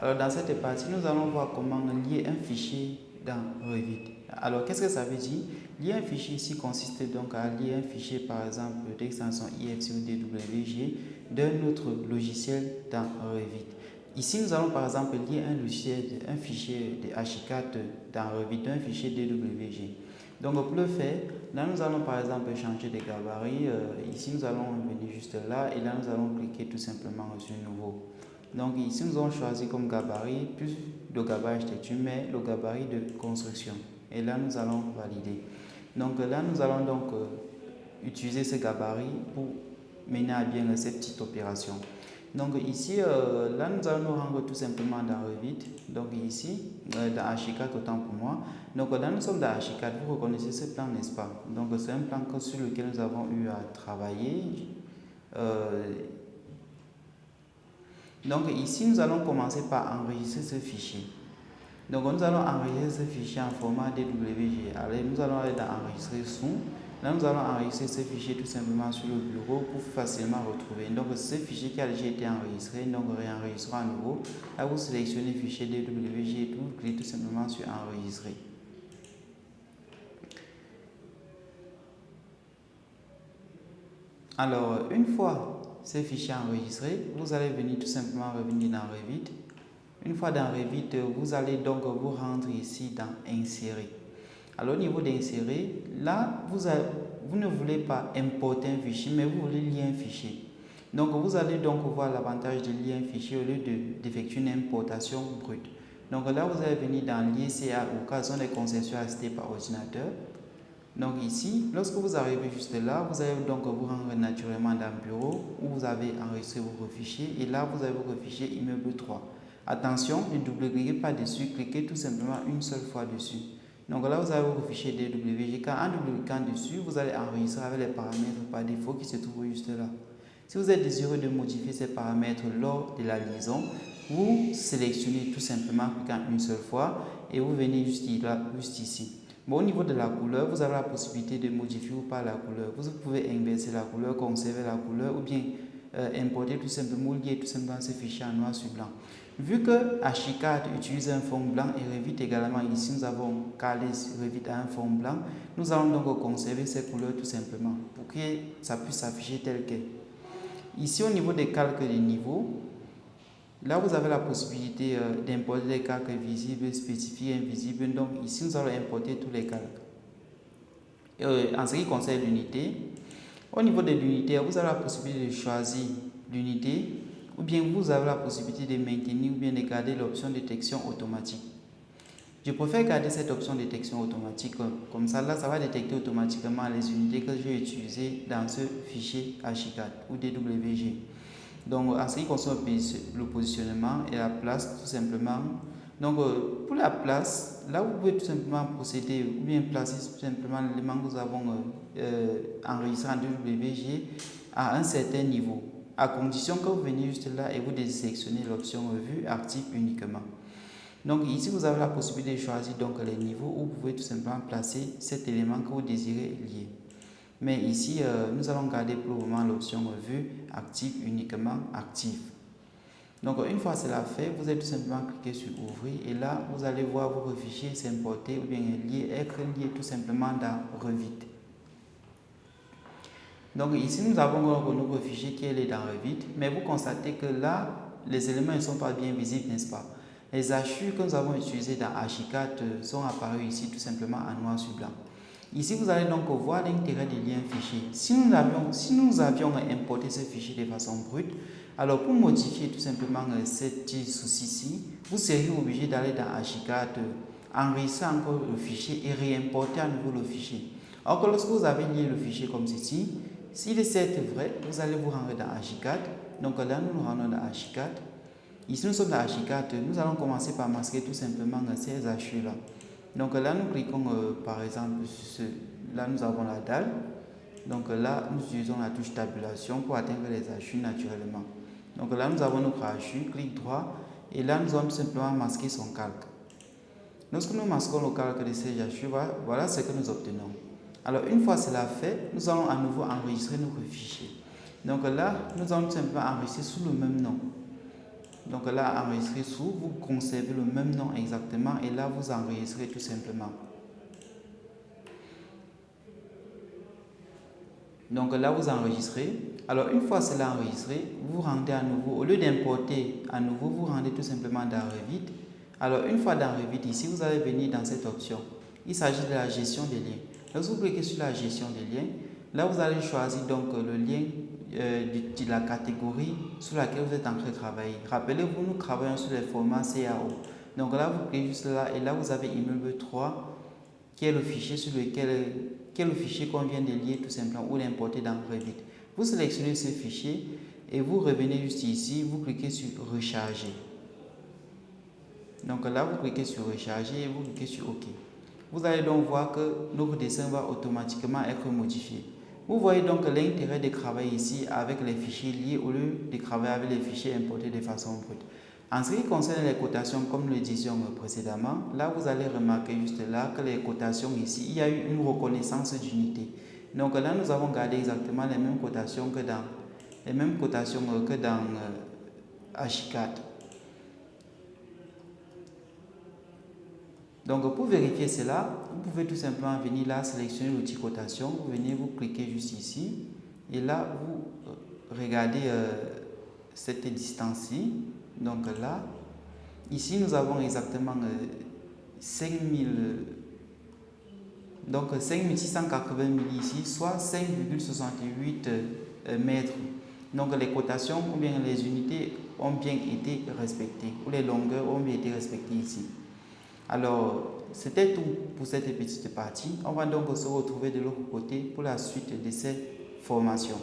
Alors dans cette partie, nous allons voir comment lier un fichier dans Revit. Alors qu'est-ce que ça veut dire? Lier un fichier ici consiste donc à lier un fichier par exemple d'extension IFC ou DWG d'un autre logiciel dans Revit. Ici nous allons par exemple lier un fichier de H4 dans Revit d'un fichier DWG. Donc pour le faire, là nous allons par exemple changer de gabarit. Ici nous allons venir juste là et là nous allons cliquer tout simplement sur nouveau. Donc ici nous avons choisi comme gabarit plus le gabarit architecture mais le gabarit de construction. Et là nous allons valider. Donc là nous allons donc utiliser ce gabarit pour mener à bien cette petite opération. Donc ici, là nous allons nous rendre tout simplement dans Revit. Donc ici, dans H4 autant pour moi. Donc là nous sommes dans H4, vous reconnaissez ce plan n'est-ce pas? Donc c'est un plan sur lequel nous avons eu à travailler. Donc ici, nous allons commencer par enregistrer ce fichier. Donc nous allons enregistrer ce fichier en format DWG. Allez, nous allons aller dans enregistrer sous. Là, nous allons enregistrer ce fichier tout simplement sur le bureau pour facilement retrouver. Donc ce fichier qui a déjà été enregistré, donc réenregistrons à nouveau. Là, vous sélectionnez fichier DWG et vous cliquez tout simplement sur enregistrer. Alors, une fois ce fichier enregistré, vous allez venir tout simplement revenir dans Revit. Une fois dans Revit, vous allez donc vous rendre ici dans Insérer. Alors au niveau d'Insérer, là, vous ne voulez pas importer un fichier, mais vous voulez lier un fichier. Donc vous allez donc voir l'avantage de lier un fichier au lieu d'effectuer une importation brute. Donc là, vous allez venir dans Lier CA ou cas sont des conceptions assistées par ordinateur. Donc ici, lorsque vous arrivez juste là, vous allez donc vous rendre naturellement dans le bureau où vous avez enregistré vos fichiers et là, vous avez votre fichier immeuble 3. Attention, ne double-cliquez pas dessus, cliquez tout simplement une seule fois dessus. Donc là, vous avez votre fichier DWG. En double-cliquant dessus, vous allez enregistrer avec les paramètres par défaut qui se trouvent juste là. Si vous êtes désireux de modifier ces paramètres lors de la liaison, vous sélectionnez tout simplement en cliquant une seule fois et vous venez juste ici. Bon, au niveau de la couleur, vous avez la possibilité de modifier ou pas la couleur. Vous pouvez inverser la couleur, conserver la couleur ou bien importer tout simplement, lier tout simplement ce fichier en noir sur blanc. Vu que H4 utilise un fond blanc et Revit également, ici nous avons calé Revit à un fond blanc, nous allons donc conserver ces couleurs tout simplement pour que ça puisse s'afficher tel quel. Ici au niveau des calques des niveaux, là vous avez la possibilité d'importer les calques visibles, spécifiques, invisibles. Donc ici nous allons importer tous les calques. En ce qui concerne l'unité, au niveau de l'unité, vous avez la possibilité de choisir l'unité ou bien vous avez la possibilité de maintenir ou bien de garder l'option détection automatique. Je préfère garder cette option détection automatique, comme ça là ça va détecter automatiquement les unités que j'ai utilisées dans ce fichier H4 ou DWG. Donc en ce qui concerne le positionnement et la place tout simplement, donc pour la place, là vous pouvez tout simplement procéder ou bien placer tout simplement l'élément que nous avons enregistré en DWG à un certain niveau, à condition que vous veniez juste là et vous désélectionnez l'option vue active uniquement. Donc ici vous avez la possibilité de choisir donc les niveaux où vous pouvez tout simplement placer cet élément que vous désirez lier. Mais ici nous allons garder pour le moment l'option vue active uniquement active. Donc une fois cela fait, vous allez tout simplement cliquer sur ouvrir et là vous allez voir votre fichier s'importer ou bien être lié tout simplement dans Revit. Donc ici nous avons notre fichier qui est dans Revit, mais vous constatez que là les éléments ne sont pas bien visibles, n'est-ce pas? Les hachures que nous avons utilisées dans H4 sont apparus ici tout simplement en noir sur blanc. Ici, vous allez donc voir l'intérêt de lier un fichier. Si nous avions importé ce fichier de façon brute, alors pour modifier tout simplement ce petit souci-ci, vous seriez obligé d'aller dans H4, enregistrer encore le fichier et réimporter à nouveau le fichier. Alors que lorsque vous avez lié le fichier comme ceci, s'il est certes vrai, vous allez vous rendre dans H4. Donc là, nous nous rendons dans H4. Ici, nous sommes dans H4. Nous allons commencer par masquer tout simplement ces hachures-là. Donc là, nous cliquons par exemple sur là, nous avons la dalle. Donc là, nous utilisons la touche tabulation pour atteindre les hachures naturellement. Donc là, nous avons notre hachure, clic droit, et là, nous allons tout simplement masquer son calque. Lorsque nous masquons le calque de ces hachures, voilà ce que nous obtenons. Alors, une fois cela fait, nous allons à nouveau enregistrer notre fichier. Donc là, nous allons tout simplement enregistrer sous le même nom. Donc là, enregistrer sous, vous conservez le même nom exactement et là, vous enregistrez tout simplement. Donc là, vous enregistrez. Alors, une fois cela enregistré, vous rendez à nouveau, au lieu d'importer à nouveau, vous rendez tout simplement dans Revit. Alors, une fois dans Revit, ici, vous allez venir dans cette option. Il s'agit de la gestion des liens. Lorsque vous cliquez sur la gestion des liens, là, vous allez choisir donc le lien de la catégorie sur laquelle vous êtes en train de travailler. Rappelez-vous, nous travaillons sur les formats CAO. Donc là, vous cliquez juste là et là, vous avez immeuble 3 qui est le fichier sur lequel le fichier qu'on vient de lier tout simplement ou d'importer dans Revit. Vous sélectionnez ce fichier et vous revenez juste ici, vous cliquez sur recharger. Donc là, vous cliquez sur recharger et vous cliquez sur OK. Vous allez donc voir que notre dessin va automatiquement être modifié. Vous voyez donc l'intérêt de travailler ici avec les fichiers liés au lieu de travailler avec les fichiers importés de façon brute. En ce qui concerne les cotations, comme nous le disions précédemment, là vous allez remarquer juste là que les cotations ici, il y a eu une reconnaissance d'unité. Donc là nous avons gardé exactement les mêmes cotations que dans H4. Donc pour vérifier cela, vous pouvez tout simplement venir là, sélectionner l'outil cotation, vous venez, vous cliquez juste ici et là vous regardez cette distance-ci. Donc là, ici nous avons exactement 5680 milli ici, soit 5,68 mètres. Donc les cotations ou bien les unités ont bien été respectées, ou les longueurs ont bien été respectées ici. Alors, c'était tout pour cette petite partie. On va donc se retrouver de l'autre côté pour la suite de ces formations.